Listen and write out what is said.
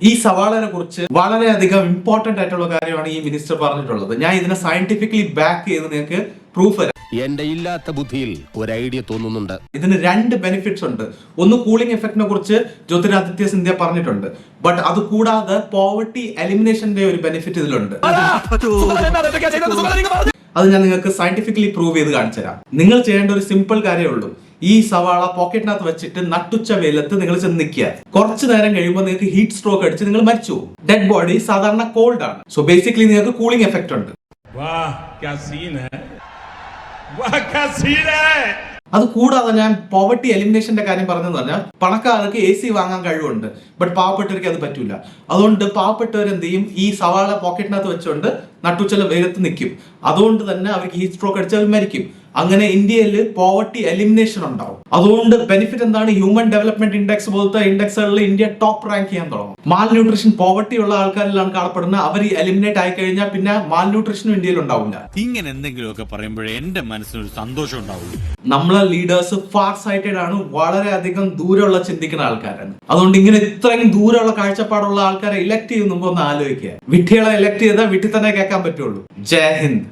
ഈ സവാളനെ കുറിച്ച് വളരെയധികം ഇമ്പോർട്ടന്റ് ആയിട്ടുള്ള കാര്യമാണ് ഈ മിനിസ്റ്റർ പറഞ്ഞിട്ടുള്ളത്. ഞാൻ ഇതിനെ സയന്റിഫിക്കലി ബാക്ക് ചെയ്ത് നിങ്ങൾക്ക് പ്രൂഫ് തരാം. എന്റെ ഇല്ലാത്ത ബുദ്ധിയിൽ ഒരു ഐഡിയ തോന്നുന്നുണ്ട്. ഇതിന് രണ്ട് ബെനിഫിറ്റ്സ് ഉണ്ട്. ഒന്ന്, കൂളിംഗ് എഫക്റ്റിനെ കുറിച്ച് ജ്യോതിരാദിത്യ സിന്ധ്യ പറഞ്ഞിട്ടുണ്ട്. ബട്ട് അത് കൂടാതെ പോവർട്ടി എലിമിനേഷന്റെ ഒരു ബെനിഫിറ്റ് ഇതിലുണ്ട്. അത് ഞാൻ നിങ്ങൾക്ക് സയന്റിഫിക്കലി പ്രൂവ് ചെയ്ത് കാണിച്ചു തരാം. നിങ്ങൾ ചെയ്യേണ്ട ഒരു സിമ്പിൾ കാര്യമേ ഉള്ളൂ. ഈ സവാള പോക്കറ്റിനകത്ത് വെച്ചിട്ട് നട്ടുച്ച വെയിലത്ത് നിങ്ങൾ ചെന്ന് നിൽക്കുക. കുറച്ചു നേരം കഴിയുമ്പോൾ നിങ്ങൾക്ക് ഹീറ്റ് സ്ട്രോക്ക് അടിച്ച് നിങ്ങൾ മരിച്ചു. ഡെഡ് ബോഡി സാധാരണ കോൾഡ് ആണ്. സോ ബേസിക്കലി നിങ്ങൾക്ക് കൂളിംഗ് എഫക്റ്റ് ഉണ്ട്. അത് കൂടാതെ ഞാൻ പോവർട്ടി എലിമിനേഷന്റെ കാര്യം പറഞ്ഞെന്ന് പറഞ്ഞാൽ, പണക്കാർക്ക് AC വാങ്ങാൻ കഴിവുണ്ട്, ബട്ട് പാവപ്പെട്ടവർക്ക് അത് പറ്റൂല. അതുകൊണ്ട് പാവപ്പെട്ടവർ എന്ത് ചെയ്യും, ഈ സവാള പോക്കറ്റിനകത്ത് വെച്ചുകൊണ്ട് നട്ടുച്ചല വെയിലത്ത് നിൽക്കും. അതുകൊണ്ട് തന്നെ അവർക്ക് ഹീറ്റ് സ്ട്രോക്ക് അടിച്ചാൽ മരിക്കും. അങ്ങനെ ഇന്ത്യയിൽ പോവർട്ടി എലിമിനേഷൻ ഉണ്ടാവും. അതുകൊണ്ട് ബെനിഫിറ്റ് എന്താണ്, ഹ്യൂമൻ ഡെവലപ്മെന്റ് ഇൻഡെക്സ് പോലത്തെ ഇൻഡെക്സുകളിൽ ഇന്ത്യ ടോപ്പ് റാങ്ക് ചെയ്യാൻ തുടങ്ങും. മാൽ ന്യൂട്രീഷൻ പോവർട്ടി ഉള്ള ആൾക്കാരിലാണ് കാണപ്പെടുന്നത്. അവർ എലിമിനേറ്റ് ആയി കഴിഞ്ഞാൽ പിന്നെ മാൽ ന്യൂട്രീഷനും ഇന്ത്യയിൽ ഉണ്ടാവില്ല. ഇങ്ങനെ എന്തെങ്കിലുമൊക്കെ പറയുമ്പോഴേ എന്റെ മനസ്സിനൊരു സന്തോഷം ഉണ്ടാവുള്ളൂ. നമ്മളെ ലീഡേഴ്സ് ഫാർ സൈറ്റഡ് ആണ്, വളരെയധികം ദൂരമുള്ള ചിന്തിക്കുന്ന ആൾക്കാരാണ്. അതുകൊണ്ട് ഇങ്ങനെ ഇത്രയും ദൂരമുള്ള കാഴ്ചപ്പാടുള്ള ആൾക്കാരെ ഇലക്ട് ചെയ്യുമ്പോൾ ഒന്ന് ആലോചിക്കുക. വിട്ടികളെ ഇലക്ട് ചെയ്താൽ വിട്ടി തന്നെ കേൾക്കാൻ പറ്റുള്ളൂ. ജയ് ഹിന്ദ്.